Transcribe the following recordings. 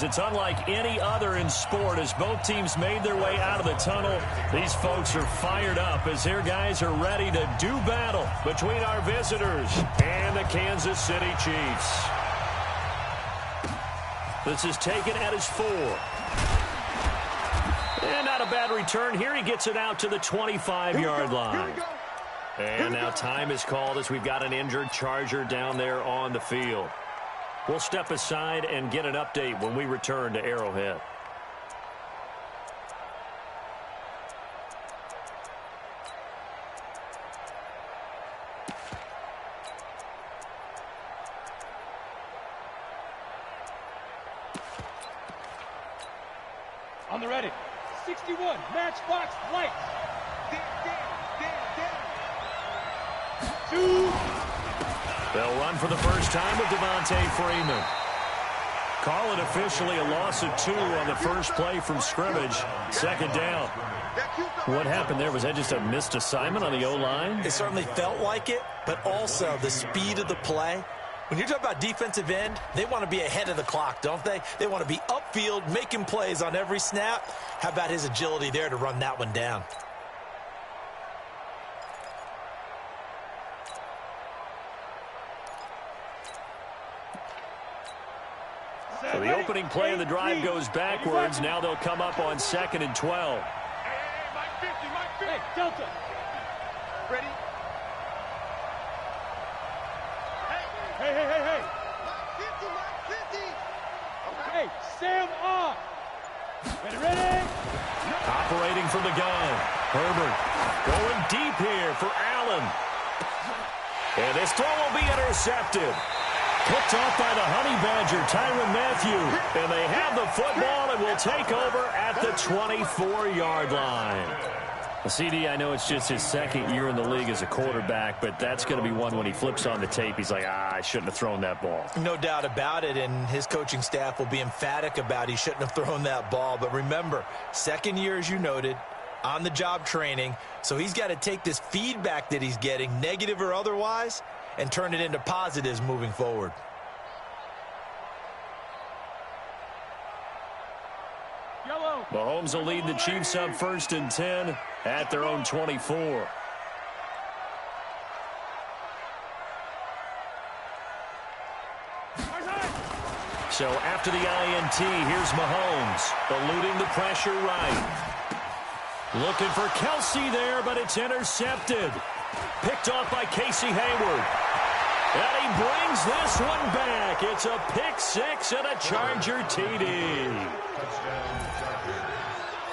is it's unlike any other in sport. As both teams made their way out of the tunnel, these folks are fired up as their guys are ready to do battle between our visitors and the Kansas City Chiefs. This is taken at his 4. And not a bad return here. He gets it out to the 25-yard line. And now time is called as we've got an injured Charger down there on the field. We'll step aside and get an update when we return to Arrowhead. On the ready. 61, matchbox lights. Two. They'll run for the first time with Devontae Freeman. Call it officially a loss of 2 on the first play from scrimmage. Second down. What happened there? Was that just a missed assignment on the O-line? It certainly felt like it, but also the speed of the play. When you're talking about defensive end, they want to be ahead of the clock, don't they? They want to be upfield, making plays on every snap. How about his agility there to run that one down? So the opening play of the drive goes backwards. Now they'll come up on 2nd and 12. Hey, Delta. Ready? Hey. Hey, Sam on. Ready? Operating from the gun. Herbert going deep here for Allen. And this throw will be intercepted. Picked off by the Honey Badger, Tyrann Mathieu. And they have the football and will take over at the 24-yard line. CD, I know it's just his second year in the league as a quarterback, but that's going to be one when he flips on the tape. He's like, I shouldn't have thrown that ball. No doubt about it, and his coaching staff will be emphatic about he shouldn't have thrown that ball. But remember, second year, as you noted, on-the-job training, so he's got to take this feedback that he's getting, negative or otherwise, and turn it into positives moving forward. Mahomes will lead the Chiefs up 1st and 10 at their own 24. So after the INT, here's Mahomes, eluding the pressure right. Looking for Kelsey there, but it's intercepted. Picked off by Casey Hayward. And he brings this one back. It's a pick 6 and a Charger TD.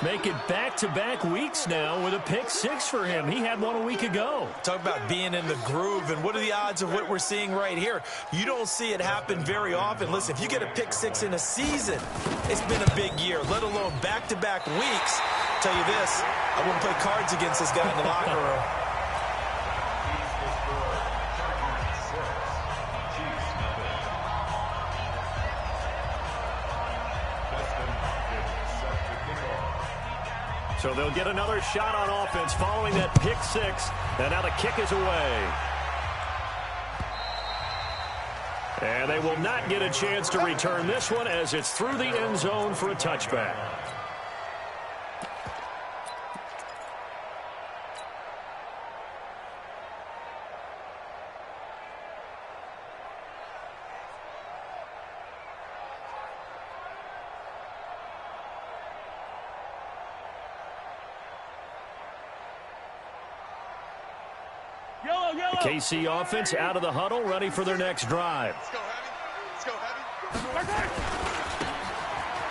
Make it back-to-back weeks now with a pick 6 for him. He had one a week ago. Talk about being in the groove, and what are the odds of what we're seeing right here? You don't see it happen very often. Listen, if you get a pick 6 in a season, it's been a big year, let alone back-to-back weeks. I'll tell you this, I wouldn't play cards against this guy in the locker room. So they'll get another shot on offense following that pick 6. And now the kick is away. And they will not get a chance to return this one as it's through the end zone for a touchback. The KC offense out of the huddle, ready for their next drive. Let's go, Heavy.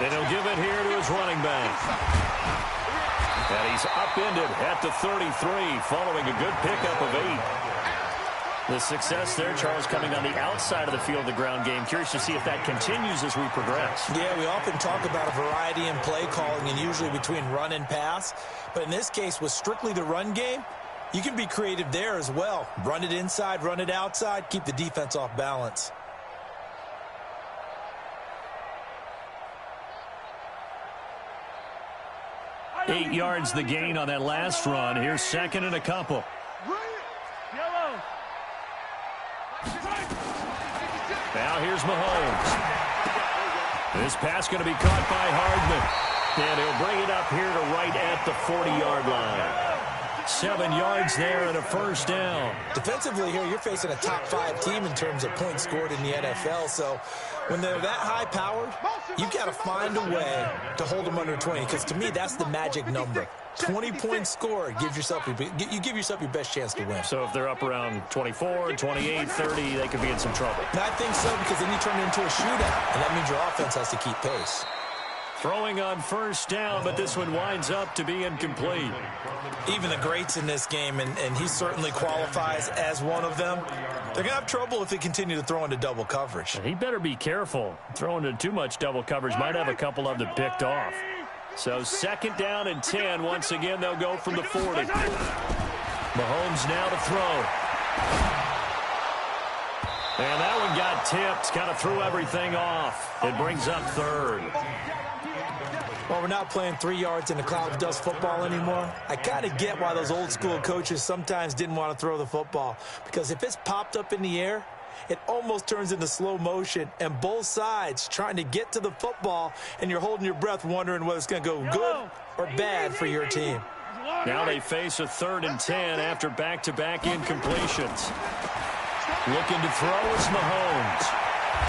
And he'll give it here to his running back. And he's upended at the 33 following a good pickup of 8. The success there, Charles, coming on the outside of the field, the ground game. Curious to see if that continues as we progress. Yeah, we often talk about a variety in play calling and usually between run and pass. But in this case, with strictly the run game, you can be creative there as well. Run it inside, run it outside, keep the defense off balance. Eight yards the gain on that last run. Here's 2nd and a couple. Now here's Mahomes. This pass going to be caught by Hardman. And he'll bring it up here to right at the 40-yard line. 7 yards there and a first down. Defensively here, you're facing a top-5 team in terms of points scored in the NFL. So when they're that high-powered, you've got to find a way to hold them under 20. Because to me, that's the magic number. 20 points scored, you give yourself your best chance to win. So if they're up around 24, 28, 30, they could be in some trouble. And I think so, because then you turn it into a shootout, and that means your offense has to keep pace. Throwing on first down, but this one winds up to be incomplete. Even the greats in this game, and he certainly qualifies as one of them, they're going to have trouble if they continue to throw into double coverage. He better be careful. Throwing into too much double coverage might have a couple of them picked off. So 2nd down and 10. Once again, they'll go from the 40. Mahomes now to throw. And that one got tipped. Kind of threw everything off. It brings up 3rd. Well, we're not playing 3 yards in a cloud of dust football anymore. I kind of get why those old school coaches sometimes didn't want to throw the football. Because if it's popped up in the air, it almost turns into slow motion, and both sides trying to get to the football, and you're holding your breath wondering whether it's going to go good or bad for your team. Now they face a 3rd and 10 after back-to-back incompletions. Looking to throw is Mahomes.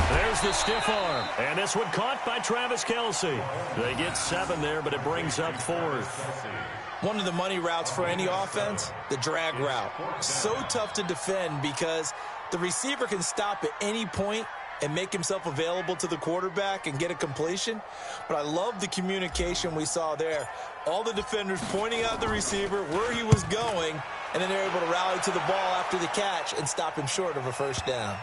There's the stiff arm, and this one caught by Travis Kelce. They get 7 there, but it brings up 4th. One of the money routes for any offense, the drag route. So tough to defend because the receiver can stop at any point and make himself available to the quarterback and get a completion. But I love the communication we saw there. All the defenders pointing out the receiver, where he was going, and then they're able to rally to the ball after the catch and stop him short of a first down.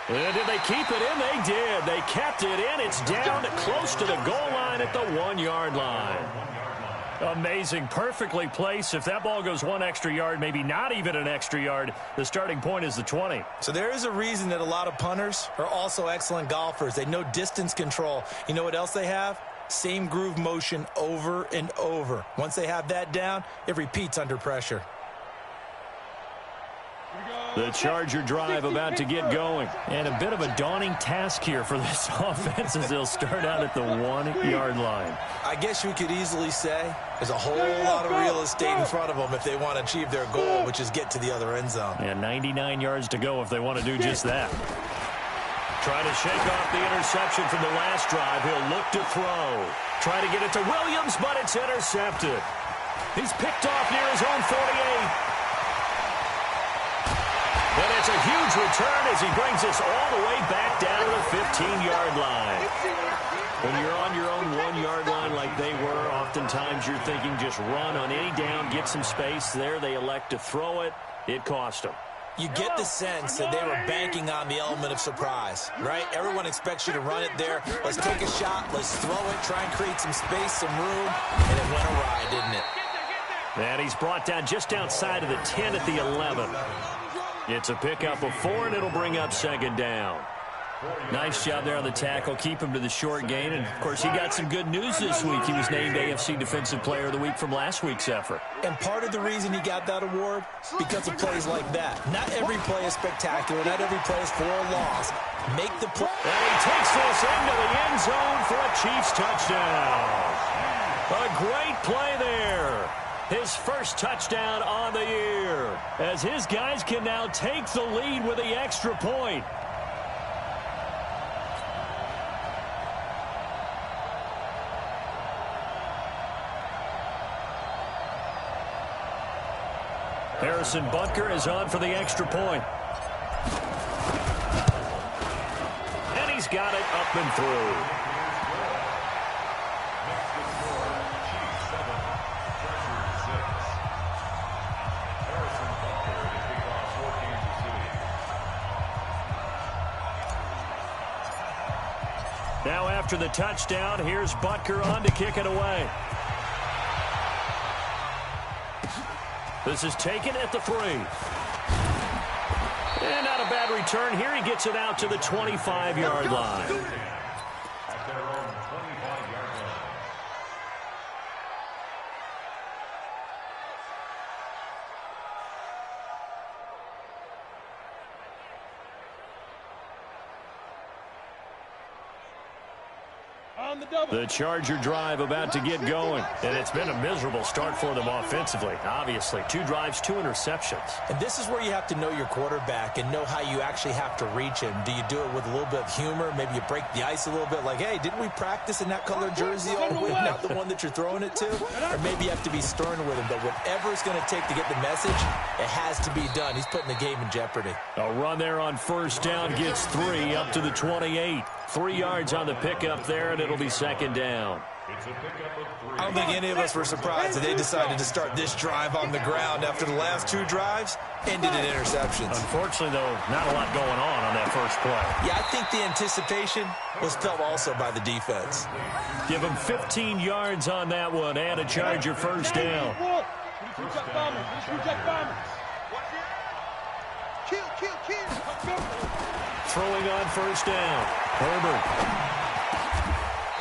And did they keep it in? They did. They kept it in. It's down close to the goal line at the 1-yard line. Amazing. Perfectly placed. If that ball goes 1 extra yard, maybe not even an extra yard, the starting point is the 20. So there is a reason that a lot of punters are also excellent golfers. They know distance control. You know what else they have? Same groove motion over and over. Once they have that down, it repeats under pressure. The Charger drive about to get going. And a bit of a daunting task here for this offense as they'll start out at the 1-yard line. I guess you could easily say there's a whole lot of real estate in front of them if they want to achieve their goal, which is get to the other end zone. Yeah, 99 yards to go if they want to do just that. Trying to shake off the interception from the last drive. He'll look to throw. Try to get it to Williams, but it's intercepted. He's picked off near his own 48. And it's a huge return as he brings us all the way back down to the 15-yard line. When you're on your own 1-yard line like they were, oftentimes you're thinking just run on any down, get some space. There they elect to throw it. It cost them. You get the sense that they were banking on the element of surprise, right? Everyone expects you to run it there. Let's take a shot. Let's throw it. Try and create some space, some room. And it went awry, didn't it? And he's brought down just outside of the 10 at the 11. It's a pickup of 4, and it'll bring up 2nd down. Nice job there on the tackle. Keep him to the short gain. And, of course, he got some good news this week. He was named AFC Defensive Player of the Week from last week's effort. And part of the reason he got that award, because of plays like that. Not every play is spectacular. Not every play is for a loss. Make the play. And he takes this into the end zone for a Chiefs touchdown. A great play there. His first touchdown on the year, as his guys can now take the lead with the extra point. Harrison Butker is on for the extra point. And he's got it up and through. Now after the touchdown, here's Butker on to kick it away. This is taken at the 3. And not a bad return here. He gets it out to the 25-yard line. On the double. The Charger drive about to get going. And it's been a miserable start for them offensively, obviously. 2 drives, 2 interceptions. And this is where you have to know your quarterback and know how you actually have to reach him. Do you do it with a little bit of humor? Maybe you break the ice a little bit like, hey, didn't we practice in that color jersey all week, not the one that you're throwing it to? Or maybe you have to be stern with him. But whatever it's going to take to get the message, it has to be done. He's putting the game in jeopardy. A run there on first down gets 3 up to the 28. 3 yards on the pickup there, and it'll be second down. I don't think any of us were surprised that they decided to start this drive on the ground after the last 2 drives ended in interceptions. Unfortunately, though, not a lot going on that first play. Yeah, I think the anticipation was felt also by the defense. Give him 15 yards on that one and a Charger first down. Reject bombers. Reject bombers. Kill. Throwing on first down. Herbert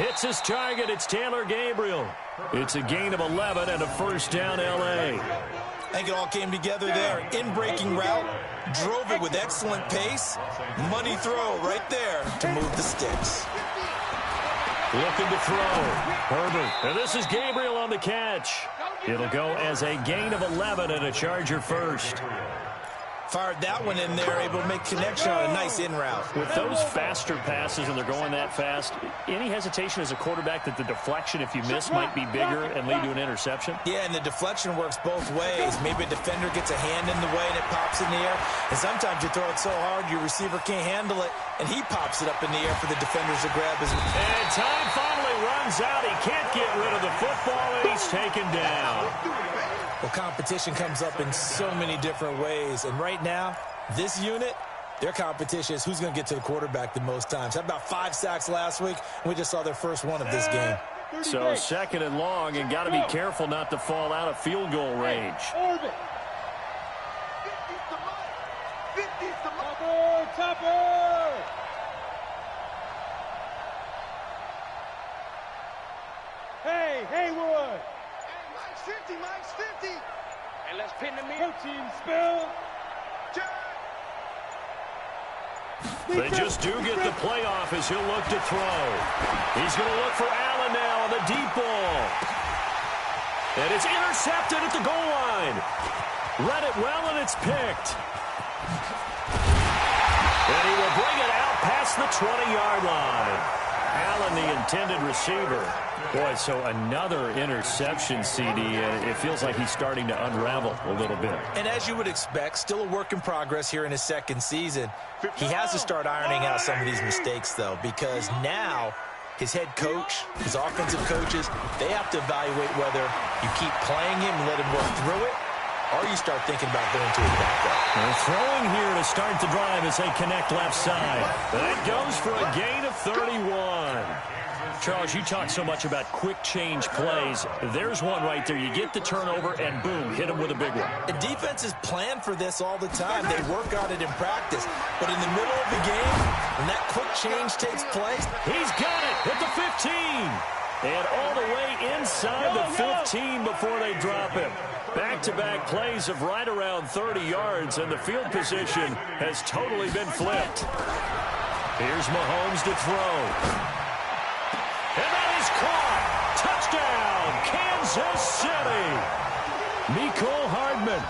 hits his target. It's Taylor Gabriel. It's a gain of 11 and a first down, L.A. I think it all came together there. In-breaking route, drove it with excellent pace. Money throw right there to move the sticks. Looking to throw. Herbert. And this is Gabriel on the catch. It'll go as a gain of 11 and a Charger first. Fired that one in there, able to make connection on a nice in route. With those faster passes and they're going that fast, any hesitation as a quarterback that the deflection, if you miss, might be bigger and lead to an interception? Yeah, and the deflection works both ways. Maybe a defender gets a hand in the way and it pops in the air. And sometimes you throw it so hard your receiver can't handle it, and he pops it up in the air for the defenders to grab. And time finally runs out. He can't get rid of the football, and he's taken down. Well, competition comes up in so many different ways. And right now, this unit, their competition is who's going to get to the quarterback the most times. Had about 5 sacks last week, and we just saw their first one of this game. So second and long, and got to be careful not to fall out of field goal range. Orbit. 50's the money. Topper. Hey, Haywood. Mike's 50. And let's pin the meal. Protein spill. They just do get the playoff as he'll look to throw. He's going to look for Allen now on the deep ball. And it's intercepted at the goal line. Read it well, and it's picked. And he will bring it out past the 20-yard line. Allen, the intended receiver. Boy, so another interception, CD. It feels like he's starting to unravel a little bit. And as you would expect, still a work in progress here in his second season. He has to start ironing out some of these mistakes, though, because now his head coach, his offensive coaches, they have to evaluate whether you keep playing him and let him work through it, or you start thinking about going to his backup. They're throwing here to start the drive as they connect left side. That goes for a gain of 31. Charles, you talk so much about quick change plays. There's one right there. You get the turnover, and boom, hit him with a big one. The defenses plan for this all the time. They work on it in practice. But in the middle of the game, when that quick change takes place, he's got it at the 15. And all the way inside the 15 before they drop him. Back-to-back plays of right around 30 yards, and the field position has totally been flipped. Here's Mahomes to throw. And that is caught. Touchdown, Kansas City. Mecole Hardman,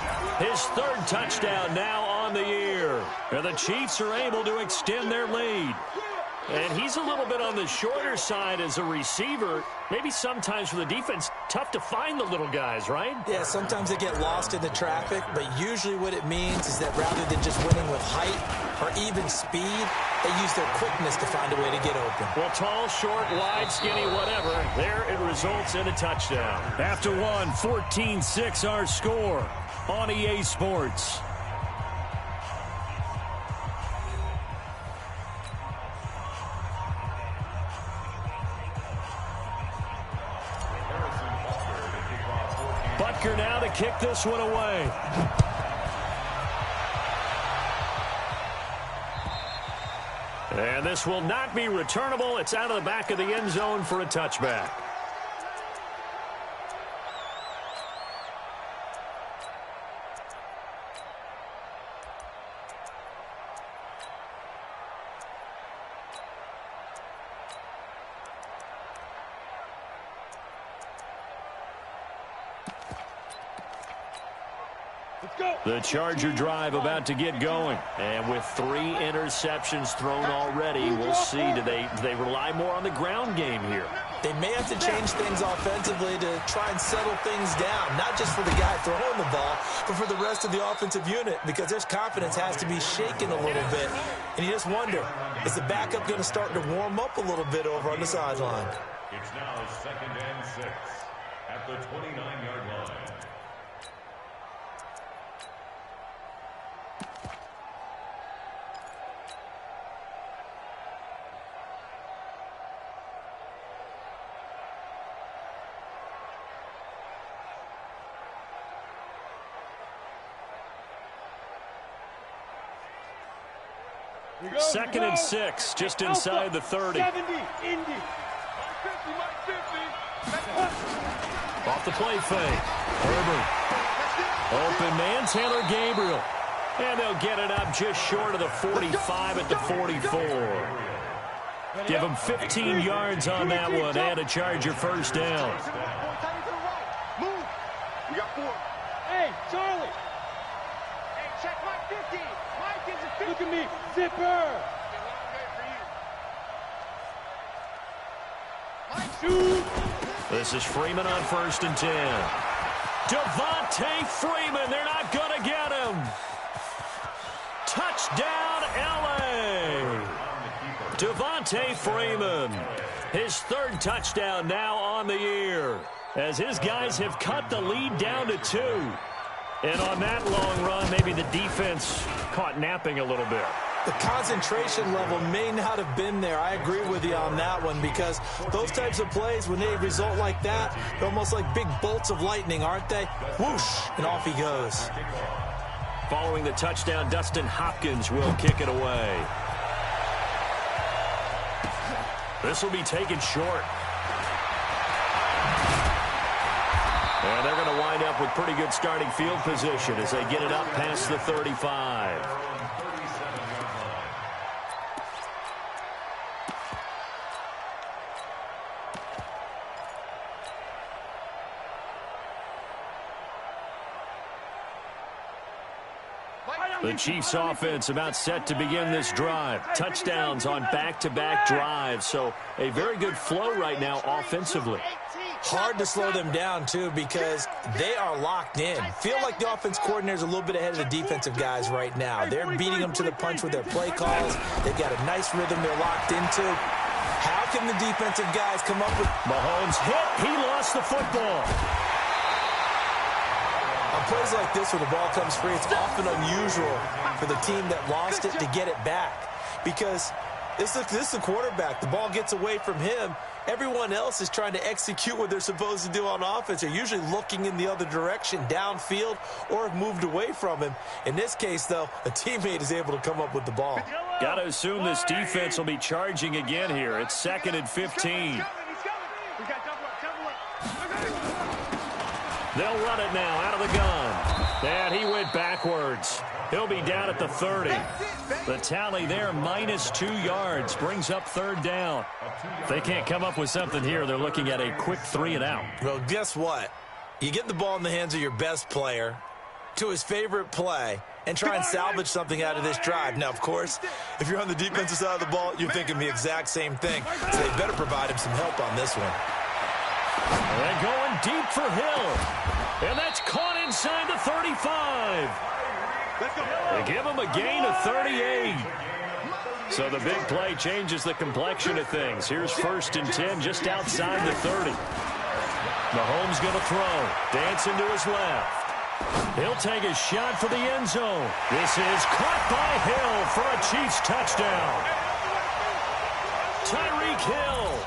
his 3rd touchdown now on the year. And the Chiefs are able to extend their lead. And he's a little bit on the shorter side as a receiver. Maybe sometimes for the defense, tough to find the little guys, right? Yeah, sometimes they get lost in the traffic, but usually what it means is that rather than just winning with height or even speed, they use their quickness to find a way to get open. Well, tall, short, wide, skinny, whatever, there it results in a touchdown. After one, 14-6 our score on EA Sports. Butker now to kick this one away. And this will not be returnable. It's out of the back of the end zone for a touchback. The Charger drive about to get going. And with 3 interceptions thrown already, we'll see. Do they rely more on the ground game here? They may have to change things offensively to try and settle things down, not just for the guy throwing the ball, but for the rest of the offensive unit, because their confidence has to be shaken a little bit. And you just wonder, is the backup going to start to warm up a little bit over on the sideline? It's now 2nd and 6 at the 29-yard line. Second and 6, just inside the 30. 70, Indy. Off the play fake. Herbert. Open man, Taylor Gabriel. And they'll get it up just short of the 45 at the 44. Give them 15 yards on that one and a Charger first down. Move. We got 4. Hey, Charlie. Hey, check my 50. Mike is a 50. Look at me. Zipper. Shoot. This is Freeman on 1st and 10. Devontae Freeman, they're not going to get him. Touchdown, L.A. Devontae Freeman, his 3rd touchdown now on the year, as his guys have cut the lead down to 2. And on that long run, maybe the defense caught napping a little bit. The concentration level may not have been there. I agree with you on that one, because those types of plays, when they result like that, they're almost like big bolts of lightning, aren't they? Whoosh, and off he goes. Following the touchdown, Dustin Hopkins will kick it away. This will be taken short. And they're going to wind up with pretty good starting field position as they get it up past the 35. The Chiefs offense about set to begin this drive. Touchdowns on back-to-back drives. So a very good flow right now offensively. Hard to slow them down, too, because they are locked in. Feel like the offense coordinator's a little bit ahead of the defensive guys right now. They're beating them to the punch with their play calls. They've got a nice rhythm they're locked into. How can the defensive guys come up with... Mahomes hit. He lost the football. On plays like this where the ball comes free, it's often unusual for the team that lost it to get it back, because this is the quarterback. The ball gets away from him. Everyone else is trying to execute what they're supposed to do on offense. They're usually looking in the other direction, downfield, or have moved away from him. In this case, though, a teammate is able to come up with the ball. Got to assume this defense will be charging again here. It's 2nd and 15. They'll run it now out of the gun. And he went backwards. He'll be down at the 30. The tally there, -2 yards, brings up 3rd down. If they can't come up with something here, they're looking at a quick 3 and out. Well, guess what? You get the ball in the hands of your best player to his favorite play and try and salvage something out of this drive. Now, of course, if you're on the defensive side of the ball, you're thinking the exact same thing. So they better provide him some help on this one. And going deep for Hill. And that's caught inside the 35. They give him a gain of 38. So the big play changes the complexion of things. Here's 1st and 10 just outside the 30. Mahomes going to throw. Dancing to his left. He'll take a shot for the end zone. This is caught by Hill for a Chiefs touchdown. Tyreek Hill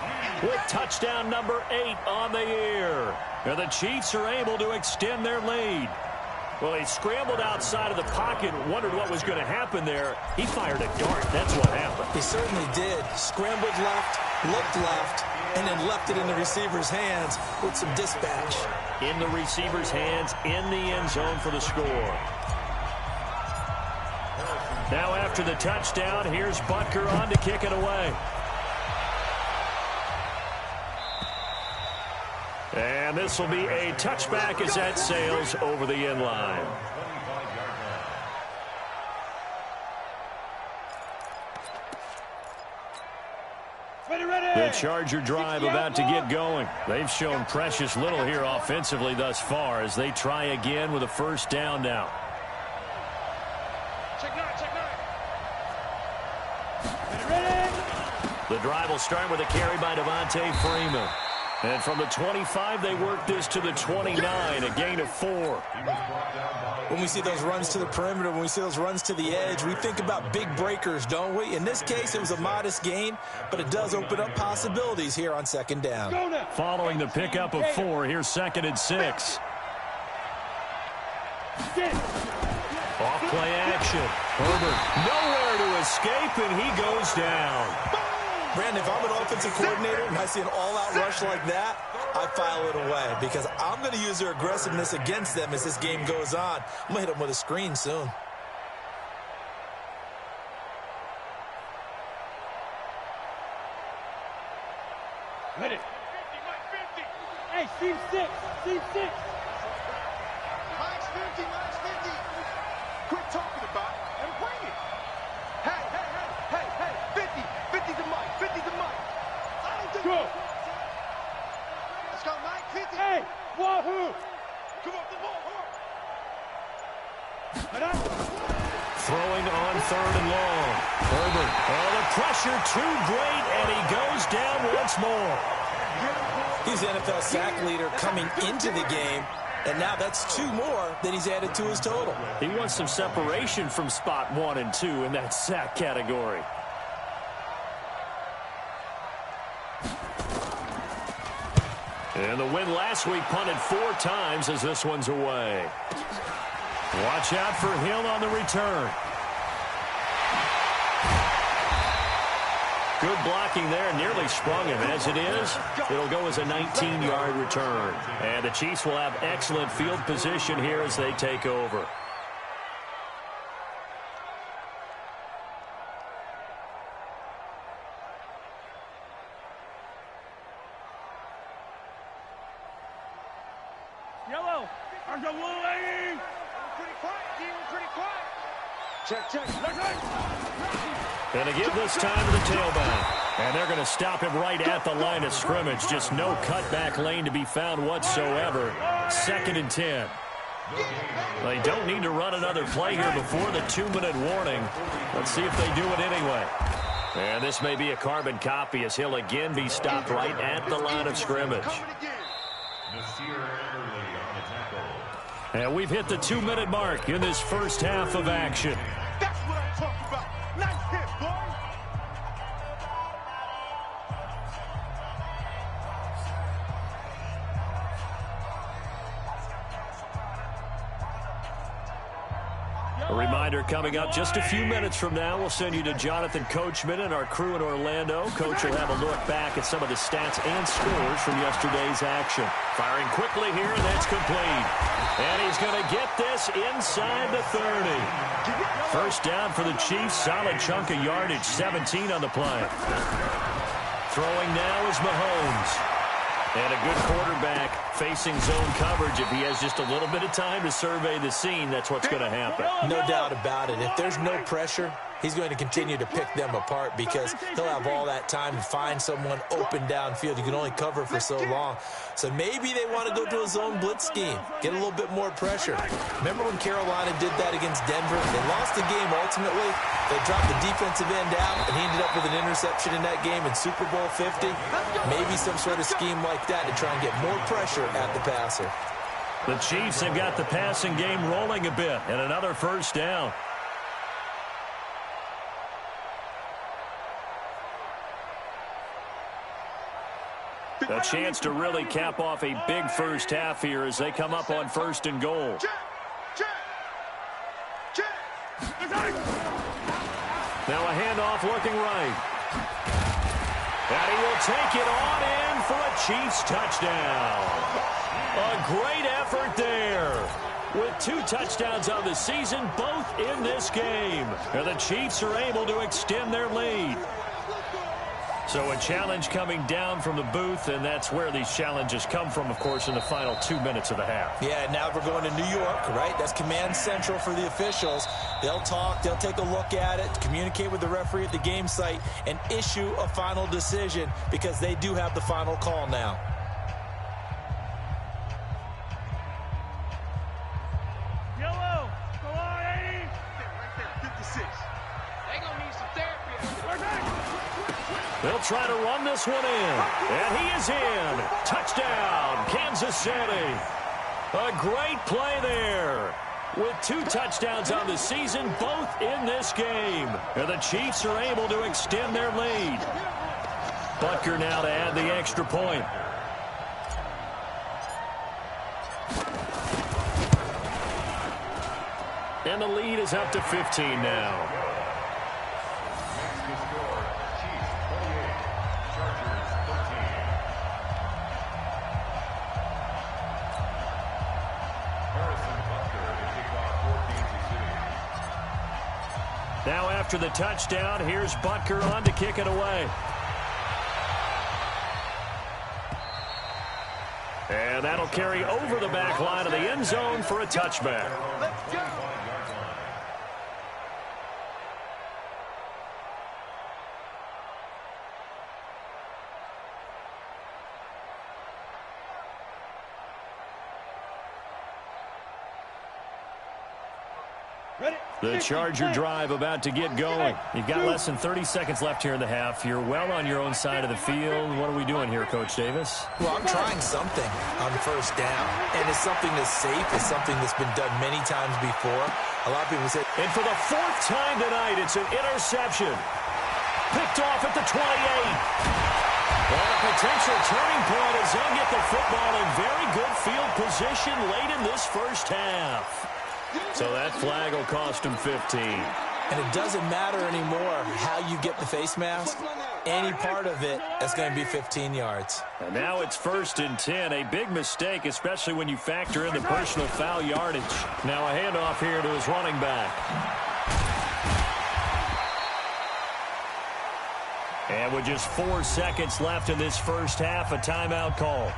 with touchdown number 8 on the year. And the Chiefs are able to extend their lead. Well, he scrambled outside of the pocket, wondered what was going to happen there. He fired a dart. That's what happened. He certainly did. Scrambled left, looked left, and then left it in the receiver's hands with some dispatch. In the receiver's hands, in the end zone for the score. Now after the touchdown, here's Butker on to kick it away. And this will be a touchback as that sails over the end line. The Charger drive about to get going. They've shown precious little here offensively thus far as they try again with a first down now. Check nine, check nine. The drive will start with a carry by Devontae Freeman. And from the 25, they work this to the 29, a gain of 4. When we see those runs to the perimeter, when we see those runs to the edge, we think about big breakers, don't we? In this case, it was a modest gain, but it does open up possibilities here on second down. Following the pickup of 4, here's 2nd and 6. Off-play action. Herbert nowhere to escape, and he goes down. Brandon, if I'm an offensive coordinator and I see an all-out rush like that, I file it away because I'm going to use their aggressiveness against them as this game goes on. I'm going to hit them with a screen soon. Ready. 50, Mike 50. Hey, seam 6. Seam 6. Mike's 50, Mike's 50. Quit talking about it and bring it. Hey, hey, hey, hey, hey. 50. 50 to Mike. 50 to Mike. I don't think. Go. Let's go, Mike. 50. Hey, wahoo. Come on, the ball. Throwing on 3rd and long. Herbert. Oh, the pressure too great, and he goes down once more. He's the NFL sack leader coming into the game, and now that's 2 more that he's added to his total. He wants some separation from spot 1 and 2 in that sack category. And the win last week punted 4 times as this one's away. Watch out for Hill on the return. Good blocking there, nearly sprung him. As it is, it'll go as a 19-yard return. And the Chiefs will have excellent field position here as they take over. Yellow. There's a little lady. Pretty quiet, D. We're pretty quiet. Check. And they give this time to the tailback. And they're going to stop him right at the line of scrimmage. Just no cutback lane to be found whatsoever. 2nd and 10. They don't need to run another play here before the 2-minute warning. Let's see if they do it anyway. And this may be a carbon copy as he'll again be stopped right at the line of scrimmage. And we've hit the 2-minute mark in this first half of action. That's what I'm talking about. Nice hit, boy. A reminder coming up just a few minutes from now. We'll send you to Jonathan Coachman and our crew in Orlando. Coach will have a look back at some of the stats and scores from yesterday's action. Firing quickly here, and that's complete. And he's going to get this inside the 30. First down for the Chiefs. Solid chunk of yardage, 17 on the play. Throwing now is Mahomes. And a good quarterback facing zone coverage. If he has just a little bit of time to survey the scene, that's what's going to happen. No doubt about it. If there's no pressure, he's going to continue to pick them apart because he'll have all that time to find someone open downfield. You can only cover for so long. So maybe they want to go to a zone blitz scheme, get a little bit more pressure. Remember when Carolina did that against Denver? They lost the game ultimately. They dropped the defensive end out, and he ended up with an interception in that game in Super Bowl 50. Maybe some sort of scheme like that to try and get more pressure at the passer. The Chiefs have got the passing game rolling a bit, and another first down. A chance to really cap off a big first half here as they come up on 1st and goal. Now a handoff looking right. And he will take it on in for a Chiefs touchdown. A great effort there. With 2 touchdowns on the season, both in this game. And the Chiefs are able to extend their lead. So a challenge coming down from the booth, and that's where these challenges come from, of course, in the final 2 minutes of the half. Yeah, now we're going to New York, right? That's command central for the officials. They'll talk, they'll take a look at it, communicate with the referee at the game site, and issue a final decision because they do have the final call now. Yellow. Go on, 80. Right there, 56. They gonna need some therapy. They'll try to run this one in, and he is in. Touchdown, Kansas City. A great play there. With 2 touchdowns on the season, both in this game. And the Chiefs are able to extend their lead. Butker now to add the extra point. And the lead is up to 15 now. Now after the touchdown, here's Butker on to kick it away. And that'll carry over the back line of the end zone for a touchback. Let's go. The Charger drive about to get going. You've got less than 30 seconds left here in the half. You're well on your own side of the field. What are we doing here, Coach Davis? Well, I'm trying something on first down, and it's something that's safe. It's something that's been done many times before. A lot of people say, And for the 4th time tonight, it's an interception. Picked off at the 28. And a potential turning point as they'll get the football in very good field position late in this first half. So that flag will cost him 15. and it doesn't matter anymore how you get the face mask. Any part of it is going to be 15 yards. And now it's 1st and 10. A big mistake, especially when you factor in the personal foul yardage. Now a handoff here to his running back. And with just 4 seconds left in this first half, a timeout call.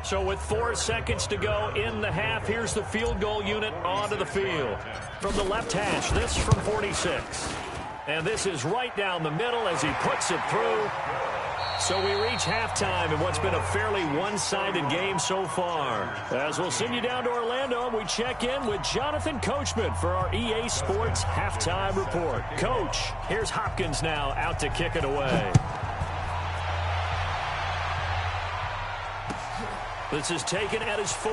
So with 4 seconds to go in the half, here's the field goal unit onto the field. From the left hash, this from 46. And this is right down the middle as he puts it through. So we reach halftime in what's been a fairly one-sided game so far. As we'll send you down to Orlando, we check in with Jonathan Coachman for our EA Sports Halftime Report. Coach, here's Hopkins now out to kick it away. This is taken at his 4.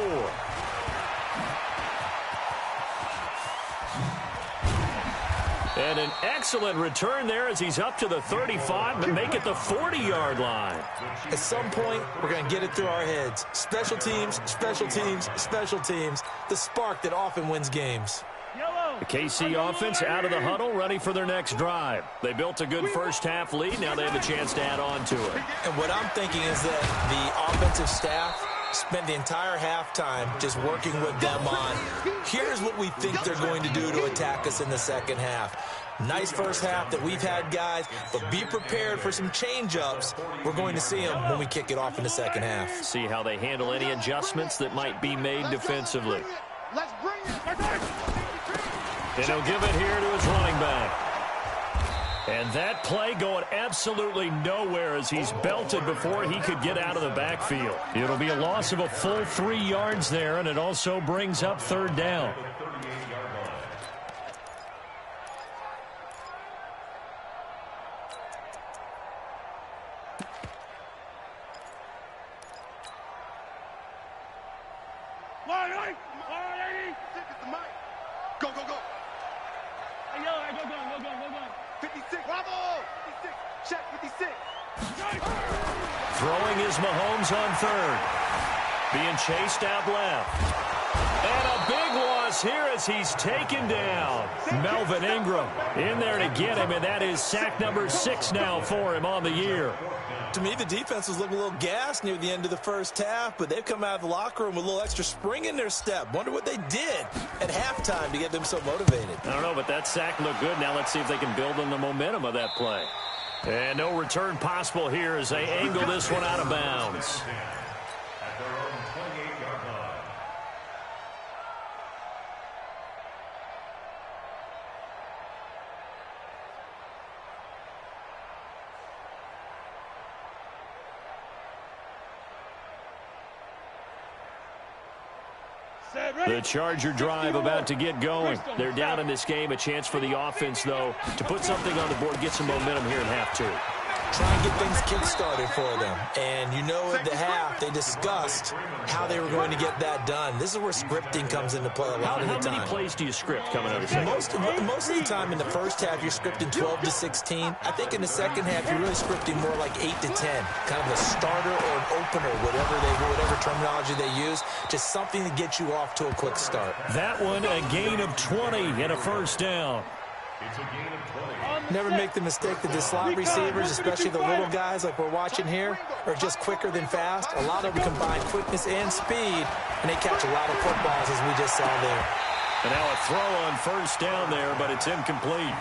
And an excellent return there as he's up to the 35 to make it the 40-yard line. At some point, we're going to get it through our heads. Special teams, special teams, special teams. The spark that often wins games. The KC offense out of the huddle, ready for their next drive. They built a good first-half lead. Now they have a chance to add on to it. And what I'm thinking is that the offensive staff spent the entire halftime just working with them on, here's what we think they're going to do to attack us in the second half. Nice first half that we've had, guys, but be prepared for some change-ups. We're going to see them when we kick it off in the second half. See how they handle any adjustments that might be made defensively. Let's bring it. And he'll give it here to his running back. And that play going absolutely nowhere as he's belted before he could get out of the backfield. It'll be a loss of a full 3 yards there, and it also brings up 3rd down. Go, go, go. 56. Bravo. 56. Check 56. Throwing is Mahomes on 3rd. Being chased out left. And a big loss here as he's taken down. Melvin Ingram in there to get him, and that is sack number 6 now for him on the year. to me the defense was looking a little gassed near the end of the first half, but they've come out of the locker room with a little extra spring in their step. Wonder what they did at halftime to get them so motivated. I don't know, but that sack looked good. Now let's see if they can build on the momentum of that play. And no return possible here as they angle this one out of bounds. At their own 28-yard line. The Charger drive about to get going. They're down in this game. A chance for the offense, though, to put something on the board, get some momentum here in half two. Try and get things kick-started for them. And you know at the half, they discussed how they were going to get that done. This is where scripting comes into play a lot of the time. How many plays do you script coming out of the second? Most of the time in the first half, you're scripting 12 to 16. I think in the second half, you're really scripting more like 8 to 10. Kind of a starter or an opener, whatever terminology they use. Just something to get you off to a quick start. That one, a gain of 20 and a first down. It's a gain of 20. Never make the mistake that the slot receivers, especially the little guys like we're watching here, are just quicker than fast. A lot of them combine quickness and speed, and they catch a lot of footballs, as we just saw there. And now a throw on first down there, but it's incomplete.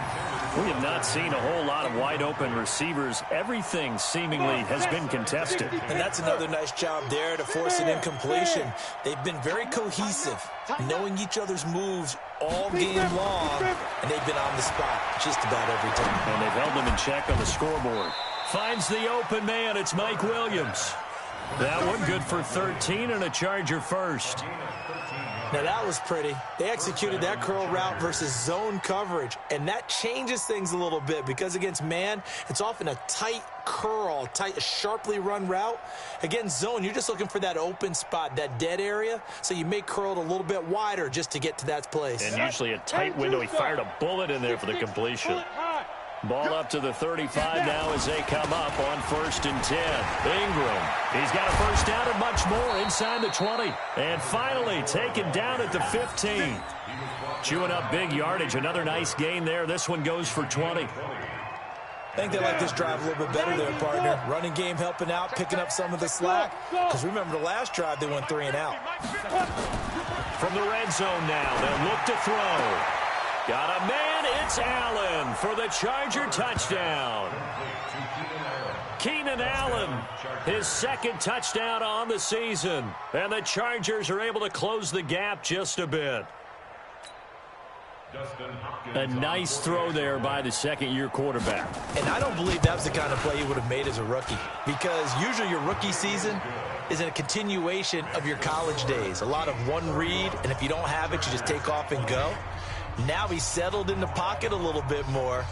We have not seen a whole lot of wide-open receivers. Everything seemingly has been contested. And that's another nice job there to force an incompletion. They've been very cohesive, knowing each other's moves all game long, and they've been on the spot just about every time. And they've held them in check on the scoreboard. Finds the open man. It's Mike Williams. That one good for 13 and a Charger first. Now, that was pretty. They executed that curl route versus zone coverage, and that changes things a little bit because against man, it's often a tight curl, sharply run route. Against zone, you're just looking for that open spot, that dead area, so you may curl it a little bit wider just to get to that place. And usually a tight window. He fired a bullet in there for the completion. Ball up to the 35 now as they come up on 1st and 10. Ingram, he's got a first down and much more inside the 20. And finally taken down at the 15. Chewing up big yardage. Another nice gain there. This one goes for 20. I think they like this drive a little bit better there, partner. Running game helping out, picking up some of the slack. Because remember the last drive, they went 3 and out. From the red zone now, they'll look to throw. Got a man, it's Allen for the Charger touchdown. Keenan Allen, his second touchdown on the season. And the Chargers are able to close the gap just a bit. A nice throw there by the second-year quarterback. And I don't believe that was the kind of play he would have made as a rookie. Because usually your rookie season is a continuation of your college days. A lot of one read, and if you don't have it, you just take off and go. Now he's settled in the pocket a little bit more,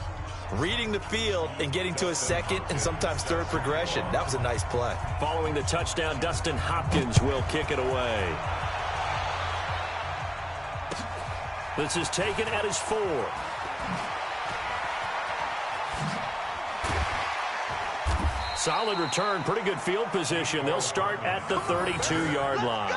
reading the field and getting to a second and sometimes third progression. That was a nice play. Following the touchdown, Dustin Hopkins will kick it away. This is taken at his 4. Solid return, pretty good field position. They'll start at the 32-yard line.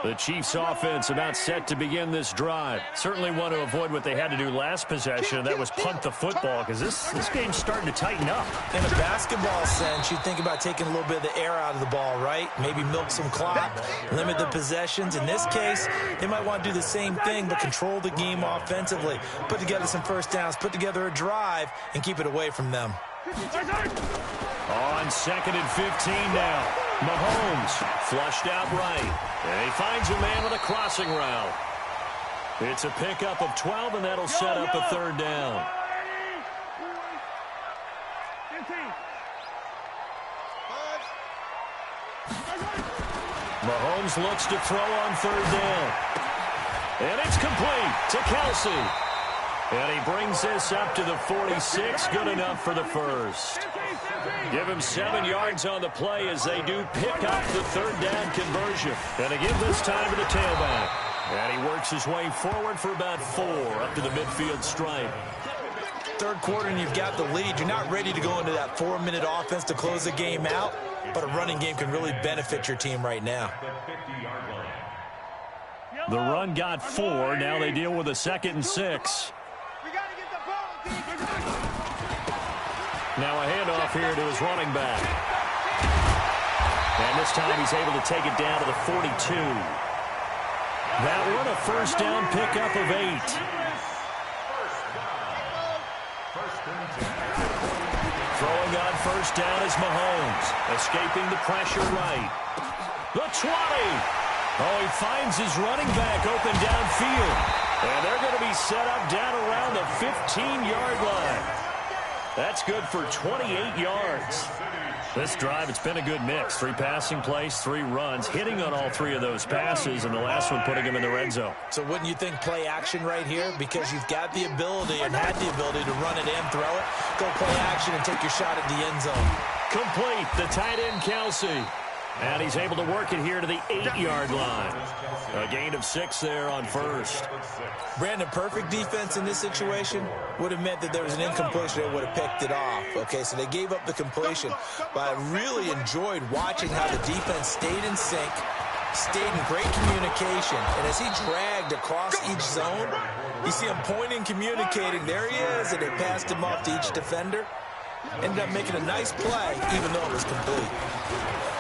The Chiefs offense about set to begin this drive. Certainly want to avoid what they had to do last possession, and that was punt the football, because this game's starting to tighten up. In a basketball sense, you think about taking a little bit of the air out of the ball, right? Maybe milk some clock, limit the possessions. In this case, they might want to do the same thing, but control the game offensively. Put together some first downs, put together a drive, and keep it away from them. On 2nd and 15 now. Mahomes flushed out right. And he finds a man with a crossing route. It's a pickup of 12, and that'll set up a 3rd down. Mahomes looks to throw on 3rd down. And it's complete to Kelsey. And he brings this up to the 46. Good enough for the first. Give him 7 yards on the play as they do pick up the 3rd down conversion. And they give this time to the tailback. And he works his way forward for about 4 up to the midfield stripe. 3rd quarter and you've got the lead. You're not ready to go into that 4-minute offense to close the game out, but a running game can really benefit your team right now. The run got 4. Now they deal with a 2nd and 6. We got to get the ball, D. Now a handoff here to his running back. And this time he's able to take it down to the 42. That one a first down pickup of 8. Throwing on first down is Mahomes. Escaping the pressure right. The 20. Oh, he finds his running back open downfield. And they're going to be set up down around the 15-yard line. That's good for 28 yards. This drive, it's been a good mix. 3 passing plays, 3 runs, hitting on all 3 of those passes, and the last one putting him in the red zone. So wouldn't you think play action right here? Because you've got the ability and had the ability to run it and throw it. Go play action and take your shot at the end zone. Complete, the tight end, Kelsey. And he's able to work it here to the 8-yard line. A gain of 6 there on first. Brandon, perfect defense in this situation would have meant that there was an incompletion. They would have picked it off. Okay, so they gave up the completion. But I really enjoyed watching how the defense stayed in sync, stayed in great communication. And as he dragged across each zone, you see him pointing, communicating. There he is, and they passed him off to each defender. Ended up making a nice play, even though it was complete.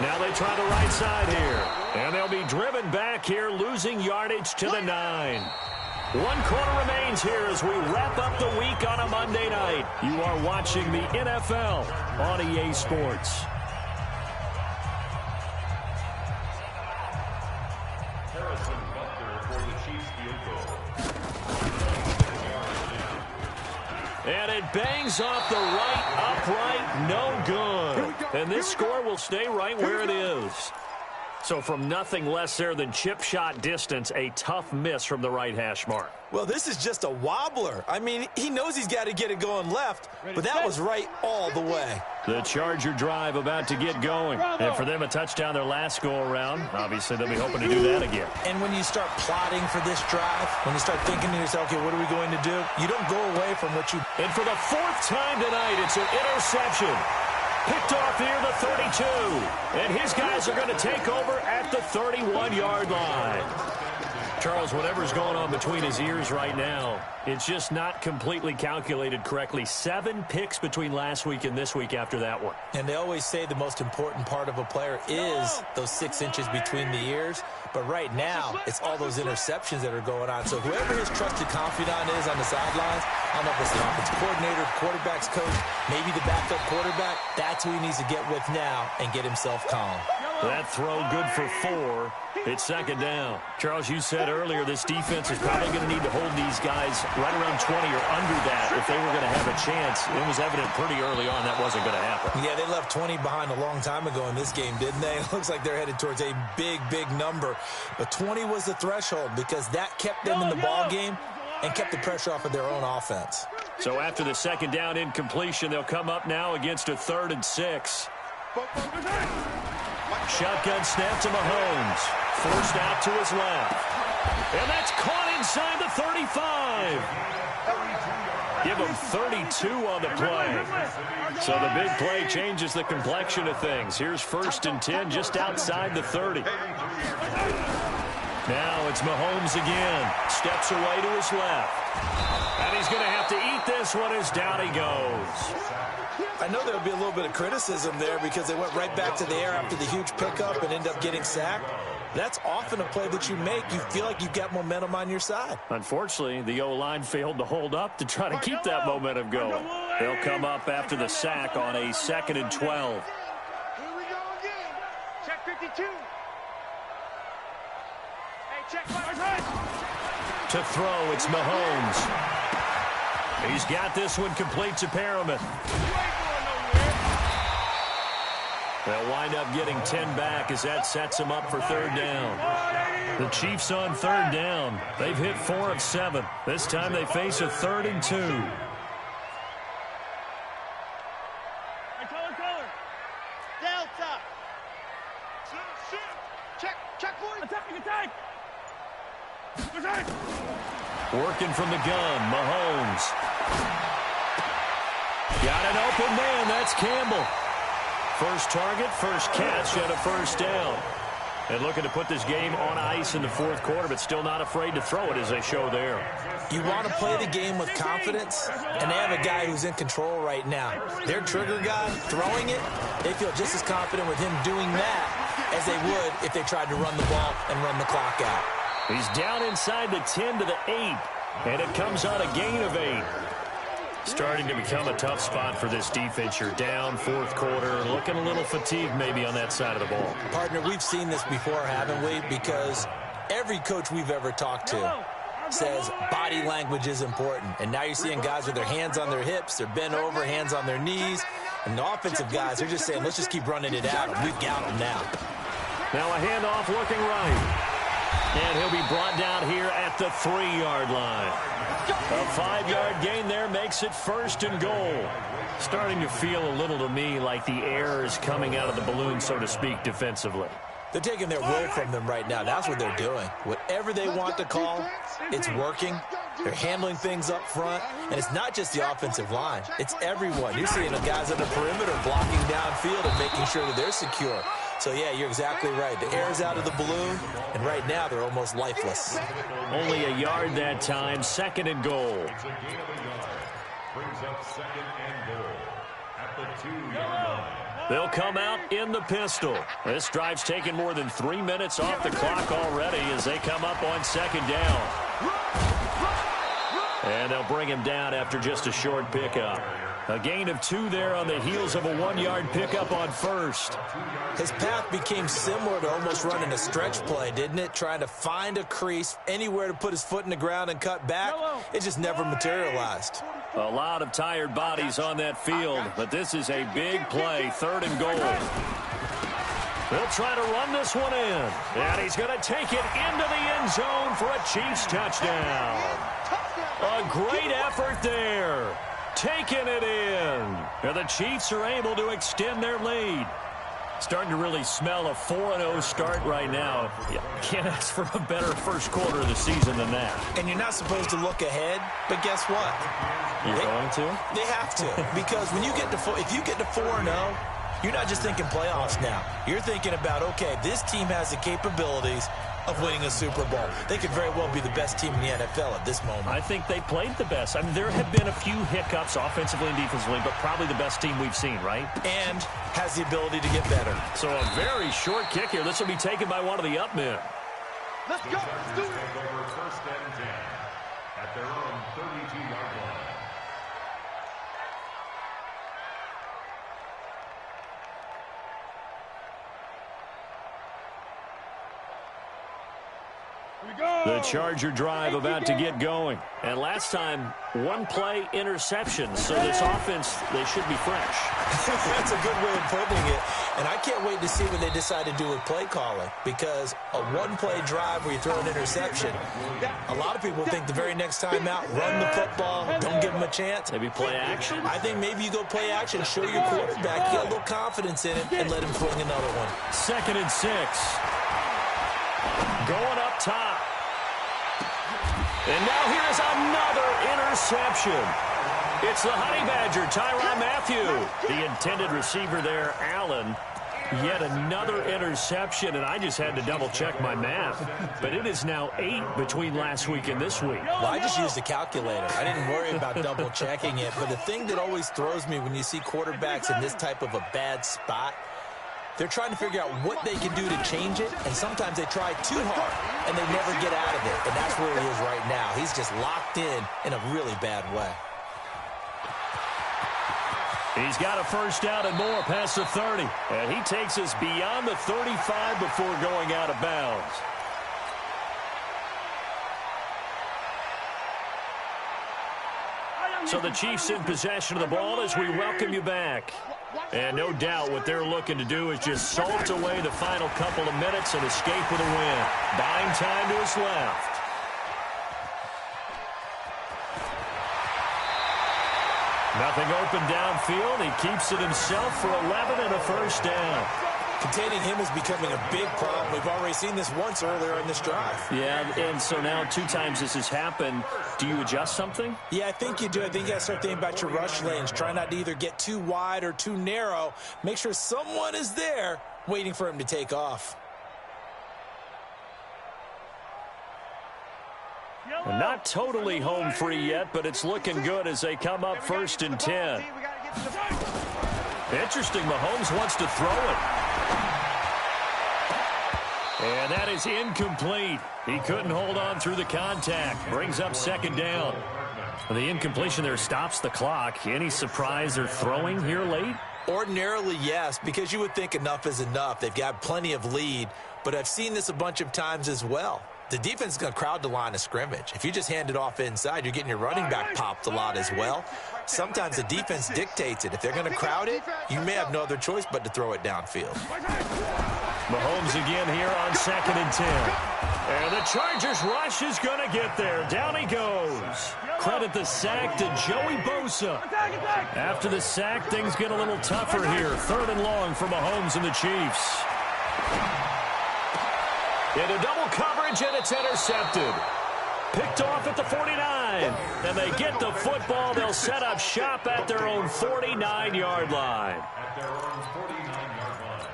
Now they try the right side here. And they'll be driven back here, losing yardage to the 9. 1 quarter remains here as we wrap up the week on a Monday night. You are watching the NFL on EA Sports. Harrison Butker for the Chiefs field goal. And it bangs off the right upright, no good. And this score will stay right where it is. So from nothing less there than chip shot distance, a tough miss from the right hash mark. Well, this is just a wobbler. I mean, he knows he's got to get it going left, but that was right all the way. The Charger drive about to get going. And for them, a touchdown their last go-around. Obviously, they'll be hoping to do that again. And when you start plotting for this drive, when you start thinking to yourself, okay, what are we going to do? You don't go away from what you... And for the 4th time tonight, it's an interception. Picked off near the 32. And his guys are going to take over at the 31-yard line. Charles, whatever's going on between his ears right now, it's just not completely calculated correctly. 7 picks between last week and this week after that one. And they always say the most important part of a player is those 6 inches between the ears. But right now, it's all those interceptions that are going on. So whoever his trusted confidant is on the sidelines, I don't know if it's the offensive coordinator, quarterback's coach, maybe the backup quarterback, that's who he needs to get with now and get himself calm. That throw good for 4. It's 2nd down. Charles, you said earlier this defense is probably going to need to hold these guys right around 20 or under that if they were going to have a chance. It was evident pretty early on that wasn't going to happen. Yeah, they left 20 behind a long time ago in this game, didn't they? It looks like they're headed towards a big, big number. But 20 was the threshold because that kept them in the ball game and kept the pressure off of their own offense. So after the 2nd down incompletion, they'll come up now against a 3rd and 6. Shotgun snap to Mahomes. Forced out to his left. And that's caught inside the 35. Give him 32 on the play. So the big play changes the complexion of things. Here's 1st and 10 just outside the 30. Now it's Mahomes again. Steps away to his left. And he's going to have to eat this one as down he goes. I know there'll be a little bit of criticism there because they went right back to the air after the huge pickup and end up getting sacked. That's often a play that you make. You feel like you've got momentum on your side. Unfortunately, the O-line failed to hold up to try to keep that momentum going. They'll come up after the sack on a 2nd and 12. Here we go again. Check 52. Hey, check 5. To throw, it's Mahomes. He's got this one complete to Perriman. They'll wind up getting 10 back as that sets them up for 3rd down. The Chiefs on 3rd down. They've hit 4 of 7. This time they face a 3rd and 2. Hey, color. Delta. Check, boy. Attack. Working from the gun, Mahomes. Got an open man, that's Campbell. First target, first catch, and a 1st down. And looking to put this game on ice in the fourth quarter, but still not afraid to throw it as they show there. You want to play the game with confidence, and they have a guy who's in control right now. Their trigger guy throwing it, they feel just as confident with him doing that as they would if they tried to run the ball and run the clock out. He's down inside the 10 to the 8, and it comes on a gain of 8. Starting to become a tough spot for this defense. You're down fourth quarter, looking a little fatigued maybe on that side of the ball. Partner, we've seen this before, haven't we? Because every coach we've ever talked to says body language is important. And now you're seeing guys with their hands on their hips, they're bent over, hands on their knees. And the offensive guys, they're just saying, let's just keep running it out. We've got them now. Now a handoff looking right. And he'll be brought down here at the 3-yard line. A 5-yard gain there makes it 1st and goal. Starting to feel a little to me like the air is coming out of the balloon, so to speak, defensively. They're taking their will from them right now. That's what they're doing. Whatever they want to call, it's working. They're handling things up front. And it's not just the offensive line. It's everyone. You're seeing the guys on the perimeter blocking downfield and making sure that they're secure. So, yeah, you're exactly right. The air's out of the balloon, and right now they're almost lifeless. Only a yard that time, 2nd and goal. It's a gain of a yard. Brings up 2nd and goal at the 2-yard line. They'll come out in the pistol. This drive's taken more than 3 minutes off the clock already as they come up on 2nd down. And they'll bring him down after just a short pickup. A gain of 2 there on the heels of a 1-yard pickup on 1st. His path became similar to almost running a stretch play, didn't it? Trying to find a crease, anywhere to put his foot in the ground and cut back. It just never materialized. A lot of tired bodies on that field, but this is a big play, 3rd and goal. They'll try to run this one in, and he's going to take it into the end zone for a Chiefs touchdown. A great effort there. Taking it in. And the Chiefs are able to extend their lead. Starting to really smell a 4-0 start right now. You can't ask for a better first quarter of the season than that. And you're not supposed to look ahead, but guess what? You're going to? They have to. Because when you get to if you get to 4-0, you're not just thinking playoffs now. You're thinking about, okay, this team has the capabilities of winning a Super Bowl. They could very well be the best team in the NFL at this moment. I think they played the best. I mean, there have been a few hiccups offensively and defensively, but probably the best team we've seen, right? And has the ability to get better. So a very short kick here. This will be taken by one of the up men. Let's go. Let's do it. Over 1st and 10 at their own 32-yard line. The Charger drive about to get going. And last time, 1-play interception. So this offense, they should be fresh. That's a good way of putting it. And I can't wait to see what they decide to do with play calling. Because a 1-play drive where you throw an interception, a lot of people think the very next time out, run the football, don't give them a chance. Maybe play action? I think maybe you go play action, show your quarterback, you got a little confidence in it, and let him fling another one. 2nd and 6. Going up top. And now here's another interception. It's the Honey Badger, Tyrann Mathieu. The intended receiver there, Allen. Yet another interception, and I just had to double-check my math. But it is now 8 between last week and this week. Well, I just used a calculator. I didn't worry about double-checking it. But the thing that always throws me when you see quarterbacks in this type of a bad spot, they're trying to figure out what they can do to change it, and sometimes they try too hard, and they never get out of it. And that's where he is right now. He's just locked in a really bad way. He's got a 1st down and more past the 30. And he takes us beyond the 35 before going out of bounds. So the Chiefs in possession of the ball as we welcome you back. And no doubt what they're looking to do is just salt away the final couple of minutes and escape with a win. Buying time to his left. Nothing open downfield. He keeps it himself for 11 and a 1st down. Containing him is becoming a big problem. We've already seen this once earlier in this drive. Yeah, and so now 2 times this has happened. Do you adjust something? Yeah, I think you do. I think you got to start thinking about your rush lanes. Try not to either get too wide or too narrow. Make sure someone is there waiting for him to take off. Not totally home free yet, but it's looking good as they come up 1st and 10. Interesting, Mahomes wants to throw it. And that is incomplete. He couldn't hold on through the contact. Brings up 2nd down. The incompletion there stops the clock. Any surprise they're throwing here late? Ordinarily, yes, because you would think enough is enough. They've got plenty of lead, but I've seen this a bunch of times as well. The defense is going to crowd the line of scrimmage. If you just hand it off inside, you're getting your running back popped a lot as well. Sometimes the defense dictates it. If they're going to crowd it, you may have no other choice but to throw it downfield. Mahomes again here on 2nd and 10. And the Chargers rush is going to get there. Down he goes. Credit the sack to Joey Bosa. After the sack, things get a little tougher here. 3rd and long for Mahomes and the Chiefs. Into double coverage, and it's intercepted. Picked off at the 49. And they get the football. They'll set up shop at their own 49-yard line. At their own 49-yard line.